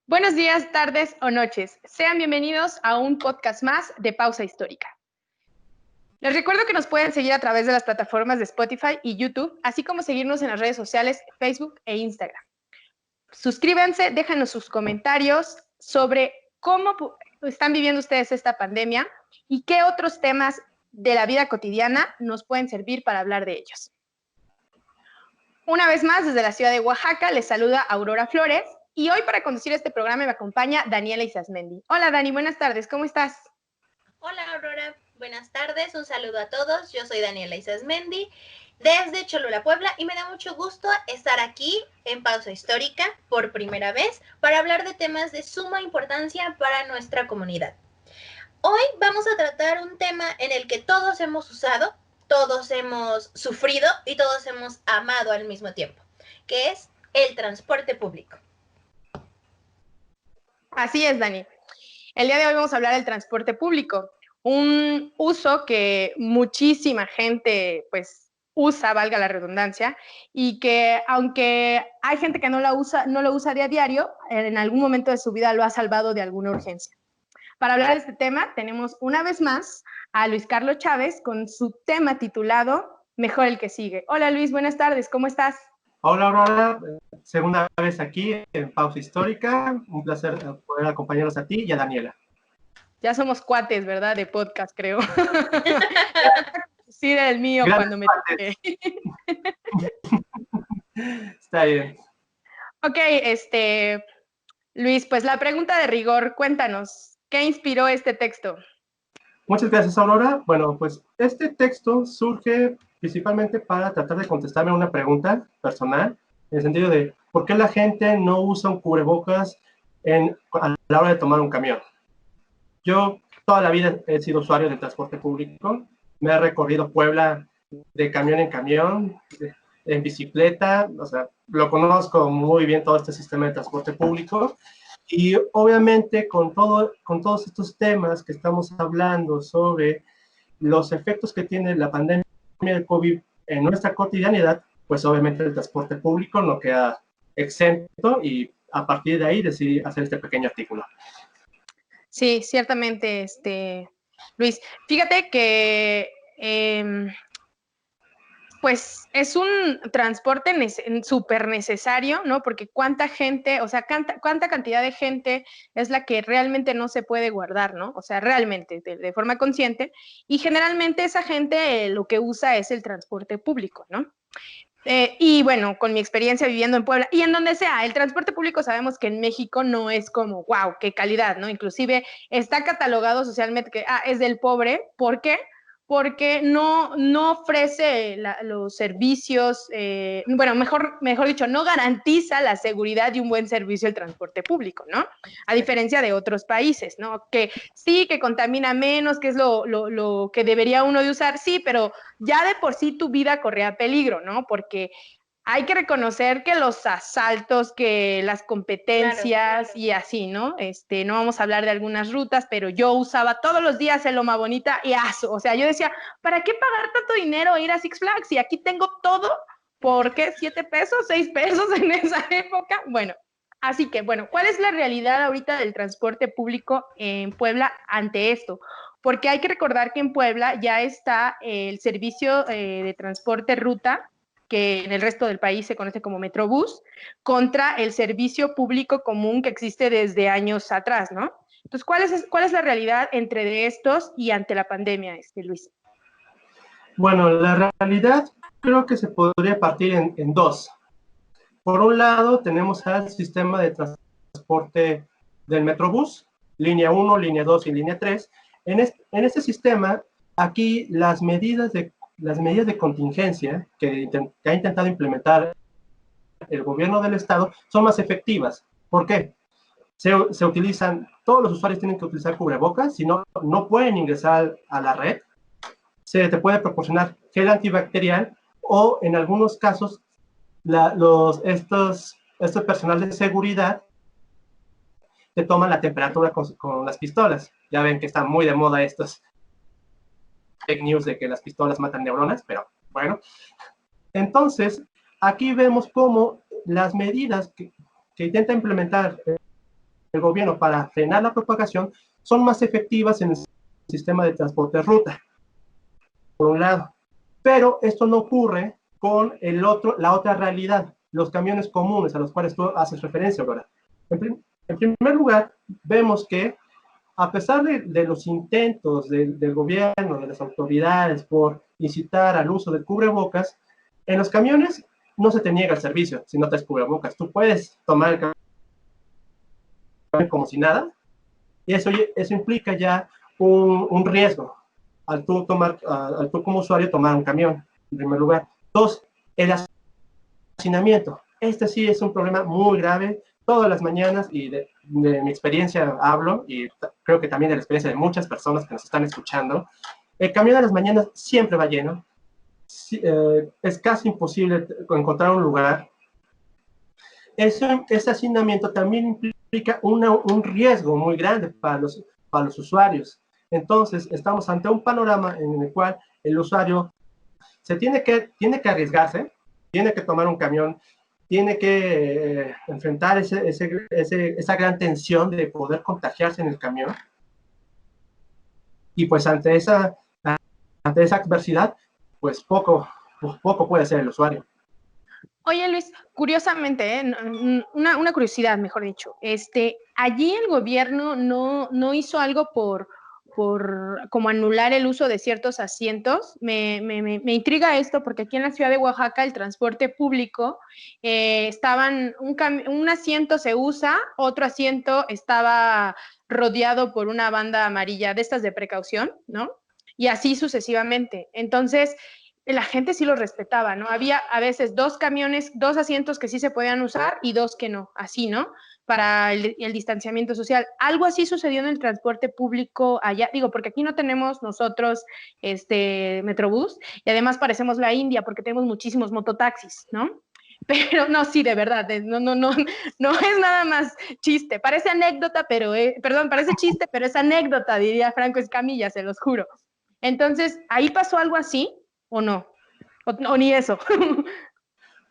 Buenos días, tardes o noches. Sean bienvenidos a un podcast más de Pausa Histórica. Les recuerdo que nos pueden seguir a través de las plataformas de Spotify y YouTube, así como seguirnos en las redes sociales Facebook e Instagram. Suscríbanse, déjanos sus comentarios sobre cómo están viviendo ustedes esta pandemia y qué otros temas de la vida cotidiana nos pueden servir para hablar de ellos. Una vez más, desde la ciudad de Oaxaca, les saluda Aurora Flores y hoy para conducir este programa me acompaña Daniela Isasmendi. Hola Dani, buenas tardes, ¿cómo estás? Hola Aurora, buenas tardes, un saludo a todos, yo soy Daniela Isasmendi desde Cholula, Puebla y me da mucho gusto estar aquí en Pausa Histórica por primera vez para hablar de temas de suma importancia para nuestra comunidad. Hoy vamos a tratar un tema en el que todos hemos usado, todos hemos sufrido y todos hemos amado al mismo tiempo, que es el transporte público. Así es, Dani. El día de hoy vamos a hablar del transporte público, un uso que muchísima gente pues usa, valga la redundancia, y que aunque hay gente que no lo usa de a diario, en algún momento de su vida lo ha salvado de alguna urgencia. Para hablar de este tema tenemos una vez más a Luis Carlos Chávez con su tema titulado Mejor el que sigue. Hola Luis, buenas tardes, ¿cómo estás? Hola Aurora, segunda vez aquí en Pausa Histórica, un placer poder acompañarnos a ti y a Daniela. Ya somos cuates, ¿verdad? De podcast, creo. Sí, del mío Grandes cuando me cuates. Está bien. Ok, Luis, pues la pregunta de rigor, cuéntanos, ¿qué inspiró este texto? Muchas gracias, Aurora. Bueno, pues este texto surge principalmente para tratar de contestarme una pregunta personal, en el sentido de ¿por qué la gente no usa un cubrebocas a la hora de tomar un camión? Yo toda la vida he sido usuario del transporte público, me he recorrido Puebla de camión en camión, en bicicleta, o sea, lo conozco muy bien todo este sistema de transporte público. Y obviamente con todos estos temas que estamos hablando sobre los efectos que tiene la pandemia del COVID en nuestra cotidianidad, pues obviamente el transporte público no queda exento y a partir de ahí decidí hacer este pequeño artículo. Sí, ciertamente, Luis. Fíjate que pues es un transporte súper necesario, ¿no? Porque cuánta gente, o sea, cuánta cantidad de gente es la que realmente no se puede guardar, ¿no? O sea, realmente, de forma consciente. Y generalmente esa gente lo que usa es el transporte público, ¿no? Y bueno, con mi experiencia viviendo en Puebla y en donde sea, el transporte público sabemos que en México no es como, wow, qué calidad, ¿no? Inclusive está catalogado socialmente que es del pobre. ¿Por qué? Porque no ofrece los servicios, bueno, mejor dicho, no garantiza la seguridad y un buen servicio del transporte público, ¿no? A diferencia de otros países, ¿no? Que sí, que contamina menos, que es lo que debería uno de usar, sí, pero ya de por sí tu vida corría peligro, ¿no? Porque hay que reconocer que los asaltos, que las competencias claro. Y así, ¿no? No vamos a hablar de algunas rutas, pero yo usaba todos los días el Loma Bonita y o sea, yo decía, ¿para qué pagar tanto dinero e ir a Six Flags? Y aquí tengo todo, ¿por qué? ¿7 pesos, 6 pesos en esa época? Bueno, así que, bueno, ¿cuál es la realidad ahorita del transporte público en Puebla ante esto? Porque hay que recordar que en Puebla ya está el servicio de transporte ruta, que en el resto del país se conoce como Metrobús, contra el servicio público común que existe desde años atrás, ¿no? Entonces, ¿cuál es la realidad entre estos y ante la pandemia, Luis? Bueno, la realidad creo que se podría partir en dos. Por un lado, tenemos al sistema de transporte del Metrobús, línea 1, línea 2 y línea 3. En este sistema, aquí las medidas de contingencia que ha intentado implementar el gobierno del estado son más efectivas. ¿Por qué? Se utilizan, todos los usuarios tienen que utilizar cubrebocas, si no, no pueden ingresar a la red. Se te puede proporcionar gel antibacterial o en algunos casos estos personal de seguridad te toman la temperatura con las pistolas. Ya ven que están muy de moda estos fake news de que las pistolas matan neuronas, pero bueno. Entonces, aquí vemos cómo las medidas que intenta implementar el gobierno para frenar la propagación son más efectivas en el sistema de transporte de ruta, por un lado. Pero esto no ocurre con la otra realidad, los camiones comunes a los cuales tú haces referencia, Aurora. En primer lugar, vemos que a pesar de los intentos del gobierno, de las autoridades por incitar al uso del cubrebocas, en los camiones no se te niega el servicio si no traes cubrebocas. Tú puedes tomar el camión como si nada, y eso implica ya un riesgo al tú como usuario tomar un camión, en primer lugar. Dos, el hacinamiento. Este sí es un problema muy grave. Todas las mañanas, y de mi experiencia hablo, y creo que también de la experiencia de muchas personas que nos están escuchando, el camión de las mañanas siempre va lleno. Es casi imposible encontrar un lugar. Ese hacinamiento también implica un riesgo muy grande para los usuarios. Entonces, estamos ante un panorama en el cual el usuario tiene que arriesgarse, tiene que tomar un camión, tiene que enfrentar esa gran tensión de poder contagiarse en el camión. Y pues ante esa adversidad, pues poco puede hacer el usuario. Oye, Luis, curiosamente, una curiosidad, mejor dicho, allí el gobierno no hizo algo por como anular el uso de ciertos asientos. Me intriga esto porque aquí en la ciudad de Oaxaca el transporte público un asiento se usa, otro asiento estaba rodeado por una banda amarilla de estas de precaución, ¿no? Y así sucesivamente. Entonces, la gente sí lo respetaba, ¿no? Había a veces dos asientos que sí se podían usar y dos que no, así, ¿no? Para el distanciamiento social. Algo así sucedió en el transporte público allá, digo, porque aquí no tenemos nosotros Metrobús, y además parecemos la India porque tenemos muchísimos mototaxis, ¿no? Pero no, sí, de verdad, no es nada más chiste, parece anécdota, pero, perdón, parece chiste, pero es anécdota, diría Franco Escamilla, se los juro. Entonces, ¿ahí pasó algo así o no? O ni eso.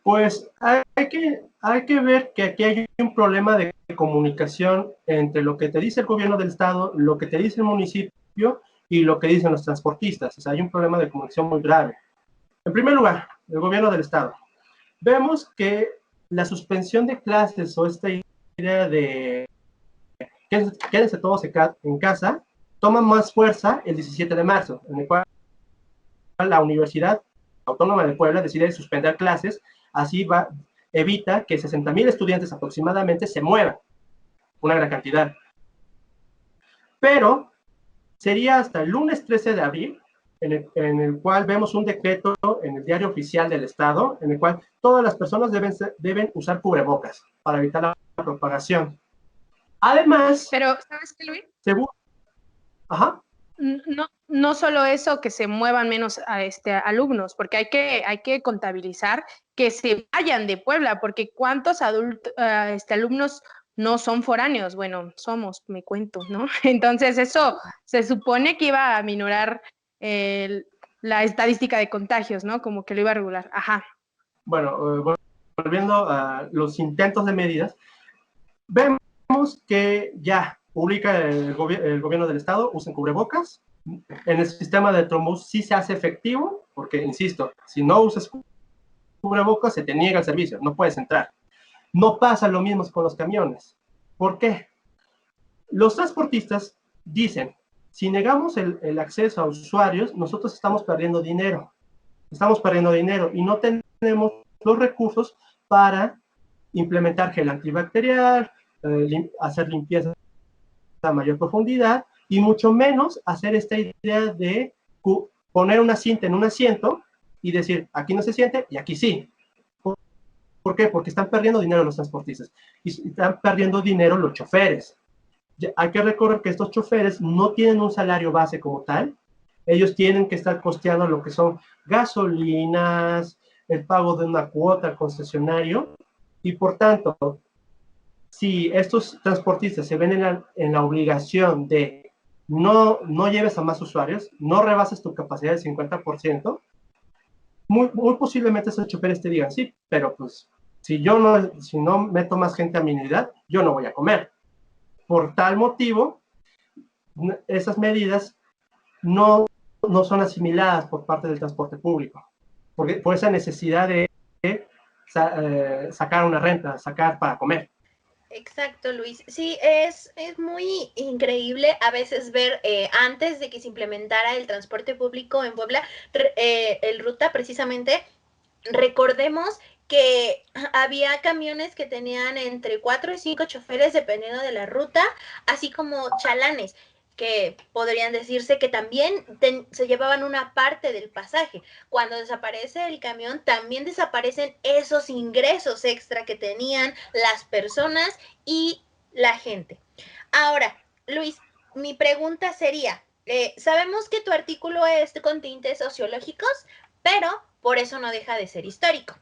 Pues hay que ver que aquí hay un problema de comunicación entre lo que te dice el gobierno del estado, lo que te dice el municipio y lo que dicen los transportistas. O sea, hay un problema de comunicación muy grave. En primer lugar, el gobierno del estado. Vemos que la suspensión de clases o esta idea de quédense todos en casa toma más fuerza el 17 de marzo, en el cual la Universidad Autónoma de Puebla decide suspender clases. Así evita que 60,000 estudiantes aproximadamente se muevan, una gran cantidad. Pero sería hasta el lunes 13 de abril, en el cual vemos un decreto en el diario oficial del Estado, en el cual todas las personas deben usar cubrebocas para evitar la propagación. Además... Pero, ¿sabes qué, Luis? Ajá. No solo eso, que se muevan menos alumnos, porque hay que contabilizar que se vayan de Puebla, porque ¿cuántos alumnos no son foráneos? Bueno, me cuento, ¿no? Entonces eso se supone que iba a minorar la estadística de contagios, ¿no? Como que lo iba a regular. Ajá. Bueno, volviendo a los intentos de medidas, vemos que ya publica el gobierno del estado, usen cubrebocas. En el sistema de Metrobús sí se hace efectivo, porque, insisto, si no usas cubrebocas se te niega el servicio, no puedes entrar. No pasa lo mismo con los camiones. ¿Por qué? Los transportistas dicen, si negamos el acceso a usuarios, nosotros estamos perdiendo dinero. Estamos perdiendo dinero y no tenemos los recursos para implementar gel antibacterial, hacer limpieza a mayor profundidad, y mucho menos hacer esta idea de poner una cinta en un asiento y decir, aquí no se siente y aquí sí. ¿Por qué? Porque están perdiendo dinero los transportistas y están perdiendo dinero los choferes. Hay que recordar que estos choferes no tienen un salario base como tal. Ellos tienen que estar costeando lo que son gasolinas, el pago de una cuota al concesionario, y por tanto, si estos transportistas se ven en la obligación de no lleves a más usuarios, no rebases tu capacidad del 50%, muy posiblemente esos choferes te digan, sí, pero pues si no meto más gente a mi unidad, yo no voy a comer. Por tal motivo, esas medidas no son asimiladas por parte del transporte público, porque por esa necesidad de sacar una renta, sacar para comer. Exacto, Luis. Sí, es muy increíble a veces ver antes de que se implementara el transporte público en Puebla, el ruta precisamente, recordemos que había camiones que tenían entre 4 y 5 choferes dependiendo de la ruta, así como chalanes que podrían decirse que también se llevaban una parte del pasaje. Cuando desaparece el camión, también desaparecen esos ingresos extra que tenían las personas y la gente. Ahora, Luis, mi pregunta sería, sabemos que tu artículo es con tintes sociológicos, pero por eso no deja de ser histórico.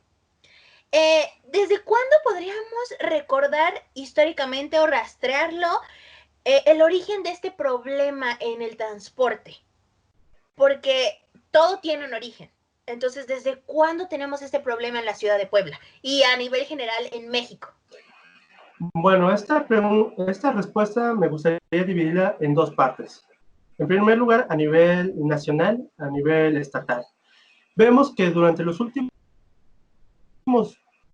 ¿Desde cuándo podríamos recordar históricamente o rastrearlo el origen de este problema en el transporte? Porque todo tiene un origen. Entonces, ¿desde cuándo tenemos este problema en la ciudad de Puebla y a nivel general en México? Bueno, esta respuesta me gustaría dividirla en dos partes. En primer lugar, a nivel nacional, a nivel estatal. Vemos que durante los últimos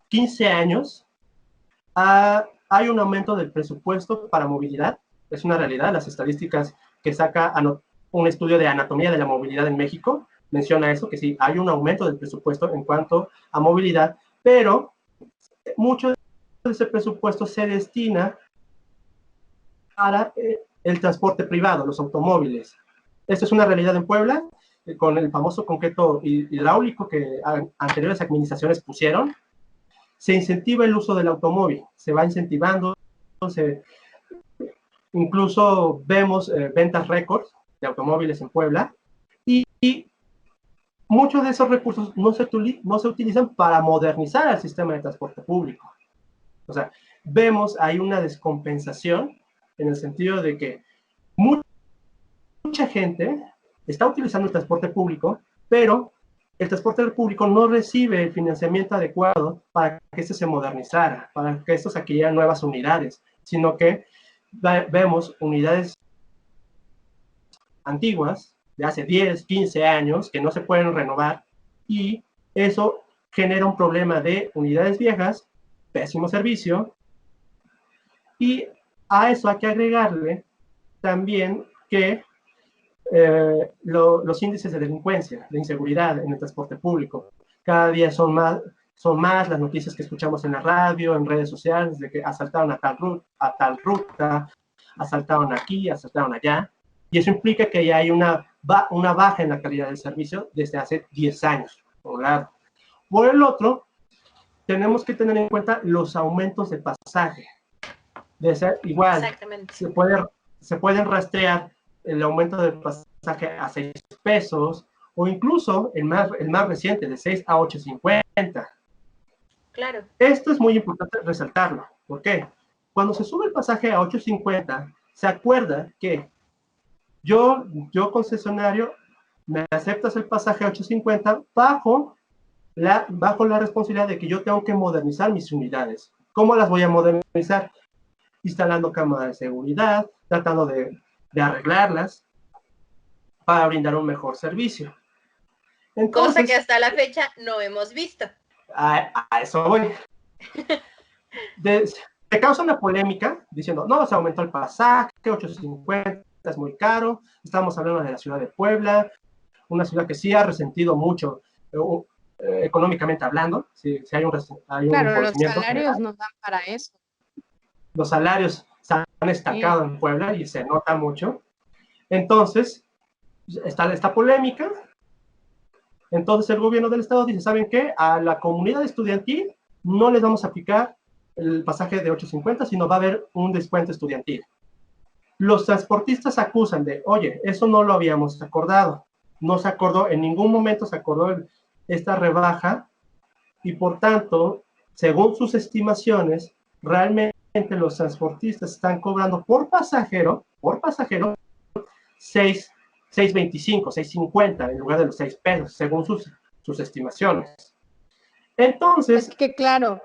15 años hay un aumento del presupuesto para movilidad. Es una realidad. Las estadísticas que saca un estudio de anatomía de la movilidad en México menciona eso, que sí, hay un aumento del presupuesto en cuanto a movilidad, pero mucho de ese presupuesto se destina para el transporte privado, los automóviles. Esto es una realidad en Puebla, con el famoso concreto hidráulico que anteriores administraciones pusieron. Se incentiva el uso del automóvil, se va incentivando, incluso vemos ventas récords de automóviles en Puebla, y muchos de esos recursos no se utilizan para modernizar el sistema de transporte público. O sea, vemos ahí una descompensación en el sentido de que mucha gente está utilizando el transporte público, pero el transporte público no recibe el financiamiento adecuado para que esto se modernizara, para que esto se adquirieran nuevas unidades, sino que vemos unidades antiguas de hace 10, 15 años que no se pueden renovar, y eso genera un problema de unidades viejas, pésimo servicio, y a eso hay que agregarle también que los índices de delincuencia, de inseguridad en el transporte público. Cada día son más las noticias que escuchamos en la radio, en redes sociales, de que asaltaron a tal ruta, asaltaron aquí, asaltaron allá, y eso implica que ya hay una baja en la calidad del servicio desde hace 10 años, por un lado. Por el otro, tenemos que tener en cuenta los aumentos de pasaje. De ser igual, se pueden rastrear el aumento del pasaje a 6 pesos, o incluso el más reciente, de 6 a 8.50. Claro. Esto es muy importante resaltarlo. ¿Por qué? Cuando se sube el pasaje a 8.50, se acuerda que yo concesionario, me aceptas el pasaje a 8.50 bajo la responsabilidad de que yo tengo que modernizar mis unidades. ¿Cómo las voy a modernizar? Instalando cámaras de seguridad, tratando de arreglarlas para brindar un mejor servicio. Entonces, cosa que hasta la fecha no hemos visto. A eso voy. Se causa una polémica diciendo, no, se aumentó el pasaje, 8.50 es muy caro. Estamos hablando de la ciudad de Puebla, una ciudad que sí ha resentido mucho económicamente hablando. Sí, hay un claro, los salarios no dan para eso. Los salarios se han estancado en Puebla y se nota mucho. Entonces, está esta polémica. Entonces el gobierno del estado dice, ¿saben qué? A la comunidad estudiantil no les vamos a aplicar el pasaje de 8.50, sino va a haber un descuento estudiantil. Los transportistas acusan de, oye, eso no lo habíamos acordado. No se acordó, en ningún momento se acordó esta rebaja, y por tanto, según sus estimaciones, realmente los transportistas están cobrando por pasajero 6.25, 6.50 en lugar de los 6 pesos, según sus estimaciones. Entonces... Es que claro,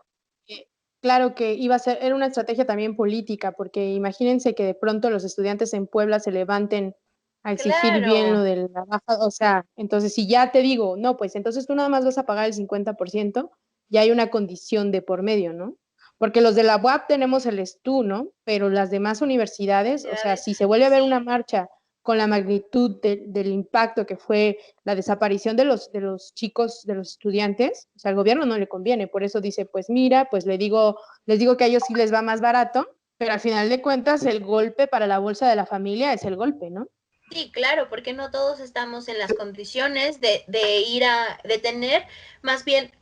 claro que iba a ser, era una estrategia también política, porque imagínense que de pronto los estudiantes en Puebla se levanten a exigir bien Claro. lo de la baja, o sea, entonces si ya te digo, no, pues entonces tú nada más vas a pagar el 50%, ya hay una condición de por medio, ¿no? Porque los de la UAP tenemos el STU, ¿no? Pero las demás universidades, o sea, si se vuelve a ver una Sí, marcha con la magnitud del impacto que fue la desaparición de los chicos, de los estudiantes, o sea, al gobierno no le conviene, por eso dice, pues mira, pues les digo que a ellos sí les va más barato, pero al final de cuentas el golpe para la bolsa de la familia es el golpe, ¿no? sí, claro, porque no todos estamos en las condiciones de ir de tener, más bien,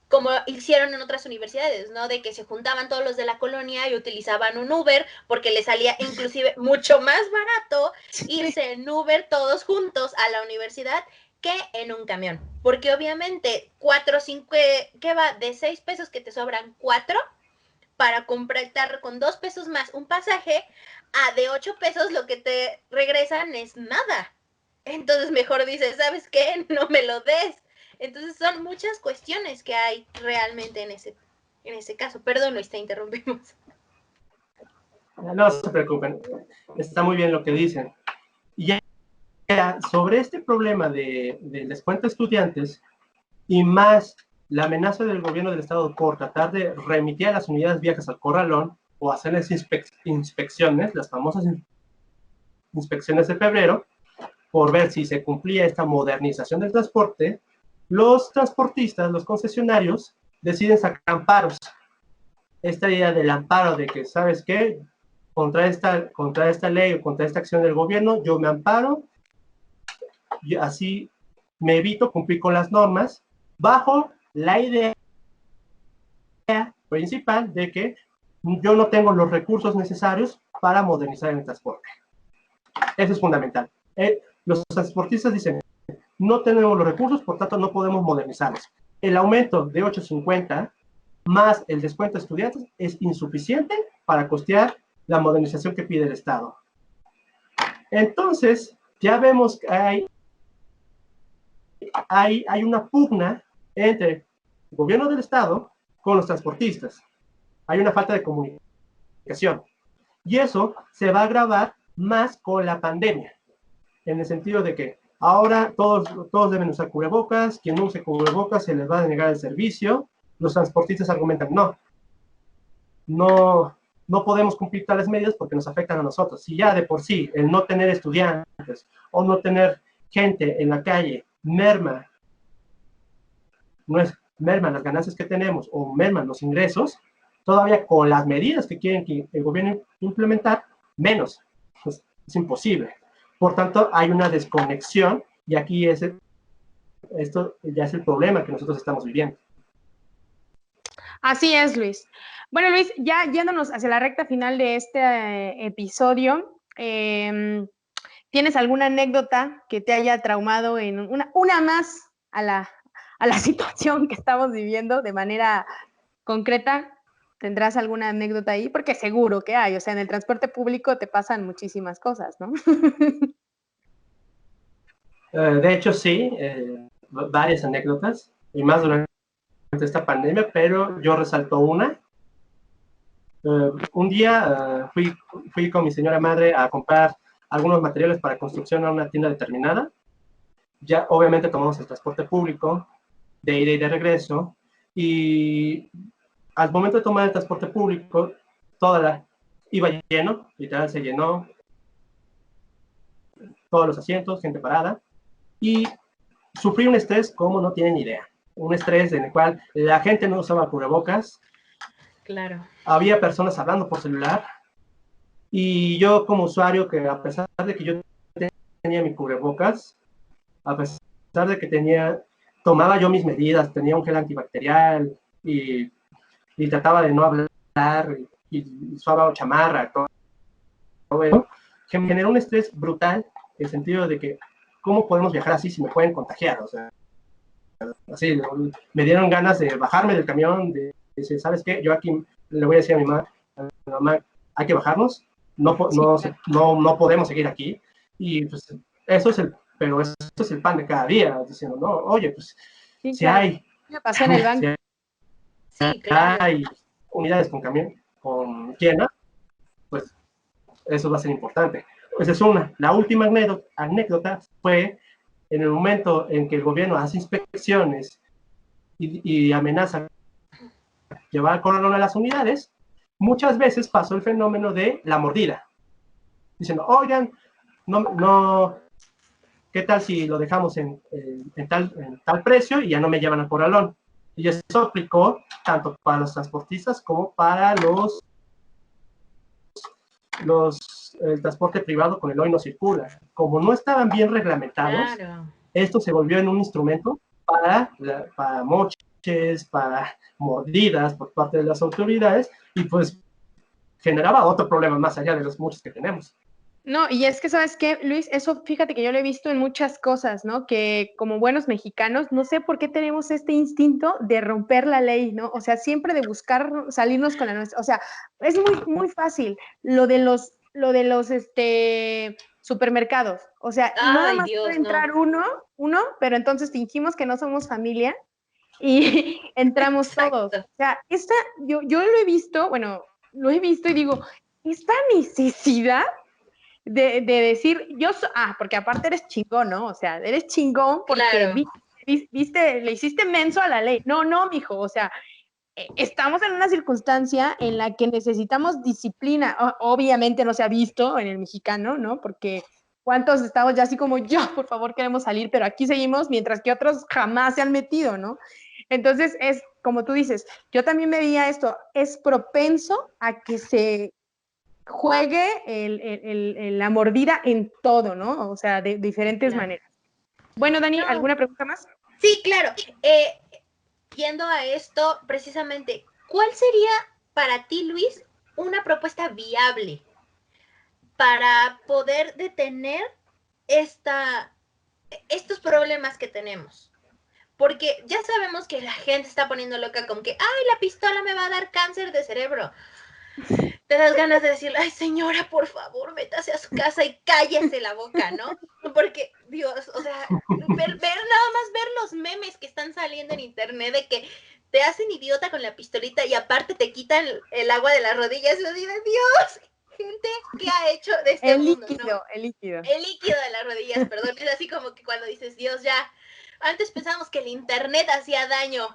como hicieron en otras universidades, ¿no? De que se juntaban todos los de la colonia y utilizaban un Uber, porque les salía inclusive mucho más barato irse en Uber todos juntos a la universidad que en un camión. Porque obviamente, 4 o 5, ¿qué va? De 6 pesos que te sobran 4 para comprar con 2 pesos más un pasaje, a de 8 pesos lo que te regresan es nada. Entonces mejor dices, ¿sabes qué? No me lo des. Entonces son muchas cuestiones que hay realmente en ese caso. Perdón, Luis, te interrumpimos. No se preocupen, está muy bien lo que dicen. Y ya sobre este problema del descuento a estudiantes y más la amenaza del gobierno del estado por tratar de remitir a las unidades viejas al corralón o hacerles inspecciones, las famosas inspecciones de febrero, por ver si se cumplía esta modernización del transporte, los transportistas, los concesionarios, deciden sacar amparos. Esta idea del amparo de que, ¿sabes qué? Contra esta ley o contra esta acción del gobierno, yo me amparo y así me evito cumplir con las normas bajo la idea principal de que yo no tengo los recursos necesarios para modernizar el transporte. Eso es fundamental. Los transportistas dicen, no tenemos los recursos, por tanto no podemos modernizarlos. El aumento de 8.50 más el descuento de estudiantes es insuficiente para costear la modernización que pide el Estado. Entonces, ya vemos que hay una pugna entre el gobierno del Estado con los transportistas. Hay una falta de comunicación. Y eso se va a agravar más con la pandemia, en el sentido de que ahora todos deben usar cubrebocas, quien no use cubrebocas se les va a denegar el servicio. Los transportistas argumentan, no podemos cumplir tales medidas porque nos afectan a nosotros. Si ya de por sí el no tener estudiantes o no tener gente en la calle merma las ganancias que tenemos o merman los ingresos, todavía con las medidas que quieren que el gobierno implementar, menos. Pues, es imposible. Por tanto, hay una desconexión y aquí esto ya es el problema que nosotros estamos viviendo. Así es, Luis. Bueno, Luis, ya yéndonos hacia la recta final de este episodio, ¿tienes alguna anécdota que te haya traumado en una más a la situación que estamos viviendo de manera concreta? ¿Tendrás alguna anécdota ahí? Porque seguro que hay, o sea, en el transporte público te pasan muchísimas cosas, ¿no? De hecho, sí, varias anécdotas, y más durante esta pandemia, pero yo resalto una. Un día fui con mi señora madre a comprar algunos materiales para construcción a una tienda determinada. Ya obviamente tomamos el transporte público de ida y de regreso, y al momento de tomar el transporte público, iba lleno, literal se llenó, todos los asientos, gente parada, y sufrí un estrés como no tienen idea. Un estrés en el cual la gente no usaba cubrebocas, Claro. había personas hablando por celular, y yo como usuario, que a pesar de que yo tenía mi cubrebocas, a pesar de que tomaba yo mis medidas, tenía un gel antibacterial y trataba de no hablar y usaba chamarra, todo eso, que me generó un estrés brutal, en el sentido de que, ¿cómo podemos viajar así si me pueden contagiar? O sea, así, me dieron ganas de bajarme del camión, de decir, ¿sabes qué? Yo aquí le voy a decir a mi mamá, hay que bajarnos, no podemos seguir aquí. Y pues eso es el pan de cada día, diciendo, oye, pues Sí, si claro. hay, Me pasó en el banco. Sí, claro. unidades con camión, con llena, pues eso va a ser importante. Esa es una. La última anécdota fue en el momento en que el gobierno hace inspecciones y amenaza llevar corralón a las unidades, muchas veces pasó el fenómeno de la mordida, diciendo, oigan, no, ¿qué tal si lo dejamos en tal precio y ya no me llevan al corralón? Y eso aplicó tanto para los transportistas como para el transporte privado con el hoy no circula. Como no estaban bien reglamentados, claro, esto se volvió en un instrumento para moches, para mordidas por parte de las autoridades, y pues generaba otro problema más allá de los muchos que tenemos. No, y es que, ¿sabes qué, Luis? Eso, fíjate que yo lo he visto en muchas cosas, ¿no? Que como buenos mexicanos, no sé por qué tenemos este instinto de romper la ley, ¿no? O sea, siempre de buscar salirnos con la nuestra. O sea, es muy fácil lo de los supermercados. O sea, nada más puede entrar uno, pero entonces fingimos que no somos familia y entramos todos. O sea, yo lo he visto, bueno, lo he visto y digo, esta necesidad de decir, porque aparte eres chingón, ¿no? O sea, eres chingón porque claro, viste, le hiciste menso a la ley. No, mijo, o sea, estamos en una circunstancia en la que necesitamos disciplina. Obviamente no se ha visto en el mexicano, ¿no? Porque cuántos estamos ya así como yo, por favor, queremos salir, pero aquí seguimos, mientras que otros jamás se han metido, ¿no? Entonces es, como tú dices, yo también veía esto, es propenso a que se juegue la mordida en todo, ¿no? O sea, de diferentes maneras. Bueno, Dani, ¿alguna pregunta más? Sí, claro. Yendo a esto, precisamente, ¿cuál sería para ti, Luis, una propuesta viable para poder detener estos problemas que tenemos? Porque ya sabemos que la gente está poniendo loca con que, ay, la pistola me va a dar cáncer de cerebro. Te das ganas de decirle, ay, señora, por favor, métase a su casa y cállese la boca, ¿no? Porque, Dios, o sea, nada más ver los memes que están saliendo en internet de que te hacen idiota con la pistolita y aparte te quitan el agua de las rodillas. Y yo digo, Dios, gente, ¿qué ha hecho de este mundo? ¿No? El líquido. El líquido de las rodillas, perdón. Es así como que cuando dices, Dios, ya. Antes pensábamos que el internet hacía daño.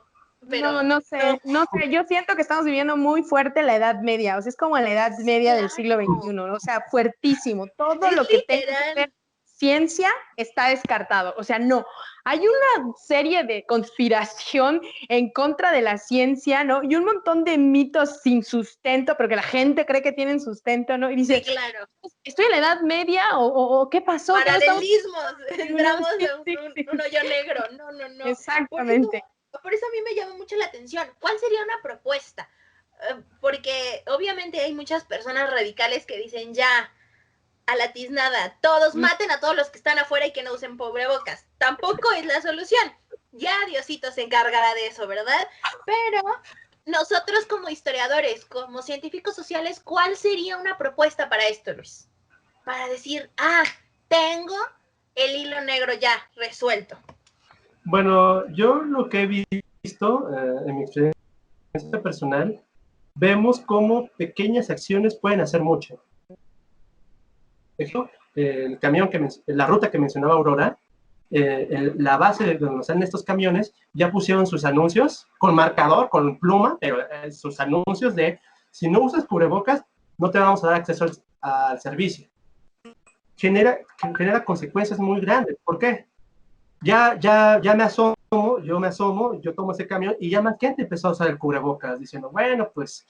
Pero no sé, yo siento que estamos viviendo muy fuerte la Edad Media, o sea, es como la Edad Media del siglo XXI, ¿no? O sea, fuertísimo, todo lo que tenga que ver ciencia está descartado, o sea, no, hay una serie de conspiración en contra de la ciencia, ¿no? Y un montón de mitos sin sustento, pero que la gente cree que tienen sustento, ¿no? Y dice, sí, claro, ¿estoy en la Edad Media o qué pasó? Paralelismos, entramos en un hoyo negro, no. Exactamente. Por eso a mí me llama mucho la atención. ¿Cuál sería una propuesta? Porque obviamente hay muchas personas radicales que dicen ya, a la tiznada, todos maten a todos los que están afuera y que no usen cubrebocas. Tampoco es la solución. Ya Diosito se encargará de eso, ¿verdad? Pero nosotros como historiadores, como científicos sociales, ¿cuál sería una propuesta para esto, Luis? Para decir, tengo el hilo negro ya resuelto. Bueno, yo lo que he visto en mi experiencia personal, vemos cómo pequeñas acciones pueden hacer mucho. Por ejemplo, la ruta que mencionaba Aurora, la base de donde están estos camiones, ya pusieron sus anuncios con marcador, con pluma, pero sus anuncios de, si no usas cubrebocas, no te vamos a dar acceso al servicio. Genera consecuencias muy grandes. ¿Por qué? Ya me asomo, yo tomo ese camión y ya más gente empezó a usar el cubrebocas, diciendo, bueno, pues,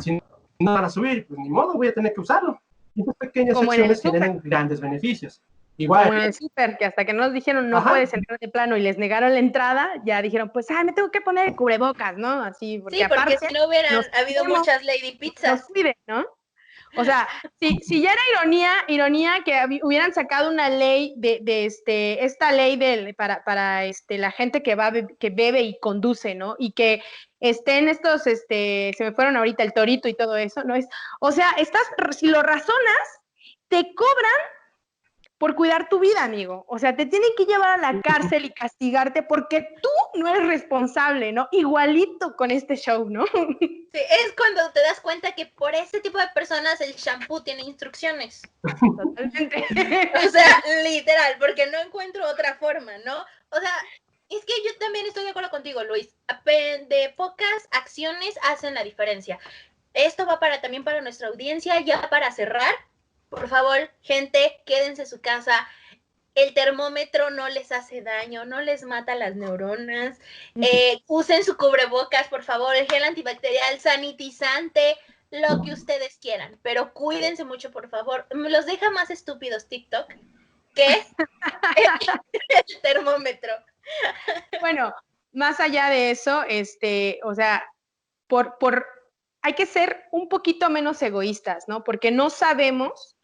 si no van a subir, pues ni modo, voy a tener que usarlo. Y estas pequeñas acciones generan grandes beneficios. Igual, como en el súper, que hasta que nos dijeron no puedes entrar de plano y les negaron la entrada, ya dijeron, pues, me tengo que poner el cubrebocas, ¿no? Así, porque aparte, si no hubieran habido muchas Lady Pizzas. Nos cuiden, ¿no? O sea, si ya era ironía que hubieran sacado una ley esta ley para la gente que bebe y conduce, ¿no? Y que estén estos, se me fueron ahorita el torito y todo eso, ¿no? O sea, si lo razonas, te cobran por cuidar tu vida, amigo. O sea, te tienen que llevar a la cárcel y castigarte porque tú no eres responsable, ¿no? Igualito con este show, ¿no? Sí, es cuando te das cuenta que por este tipo de personas el shampoo tiene instrucciones. Totalmente. O sea, literal, porque no encuentro otra forma, ¿no? O sea, es que yo también estoy de acuerdo contigo, Luis. De pocas acciones hacen la diferencia. Esto va también para nuestra audiencia, ya para cerrar. Por favor, gente, quédense en su casa. El termómetro no les hace daño, no les mata las neuronas. Usen su cubrebocas, por favor, el gel antibacterial, sanitizante, lo que ustedes quieran. Pero cuídense mucho, por favor. Me los deja más estúpidos TikTok que el termómetro. Bueno, más allá de eso, o sea, hay que ser un poquito menos egoístas, ¿no? Porque no sabemos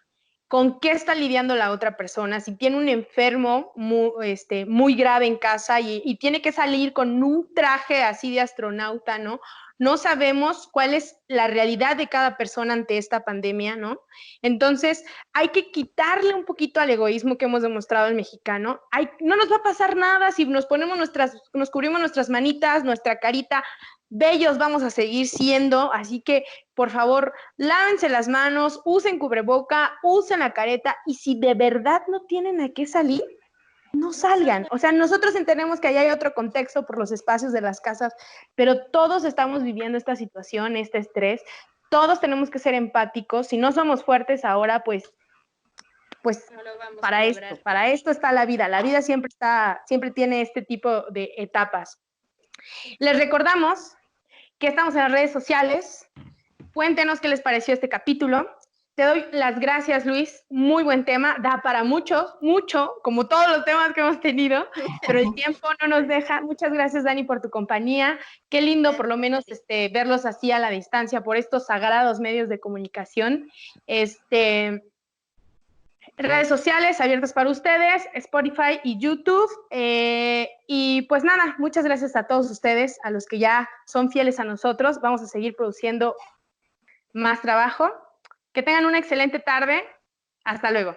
con qué está lidiando la otra persona, si tiene un enfermo muy grave en casa y tiene que salir con un traje así de astronauta, ¿no? No sabemos cuál es la realidad de cada persona ante esta pandemia, ¿no? Entonces, hay que quitarle un poquito al egoísmo que hemos demostrado el mexicano. No nos va a pasar nada si nos cubrimos nuestras manitas, nuestra carita, bellos vamos a seguir siendo, así que por favor, lávense las manos, usen cubreboca, usen la careta y si de verdad no tienen a qué salir, no salgan. O sea, nosotros entendemos que allá hay otro contexto por los espacios de las casas, pero todos estamos viviendo esta situación, este estrés. Todos tenemos que ser empáticos. Si no somos fuertes ahora, pues no para esto está la vida. La vida siempre tiene este tipo de etapas. Les recordamos que estamos en las redes sociales. Cuéntenos qué les pareció este capítulo. Te doy las gracias, Luis. Muy buen tema. Da para mucho, como todos los temas que hemos tenido, pero el tiempo no nos deja. Muchas gracias, Dani, por tu compañía. Qué lindo, por lo menos, verlos así a la distancia por estos sagrados medios de comunicación. Redes sociales abiertas para ustedes, Spotify y YouTube. Y pues nada, muchas gracias a todos ustedes, a los que ya son fieles a nosotros. Vamos a seguir produciendo más trabajo. Que tengan una excelente tarde. Hasta luego.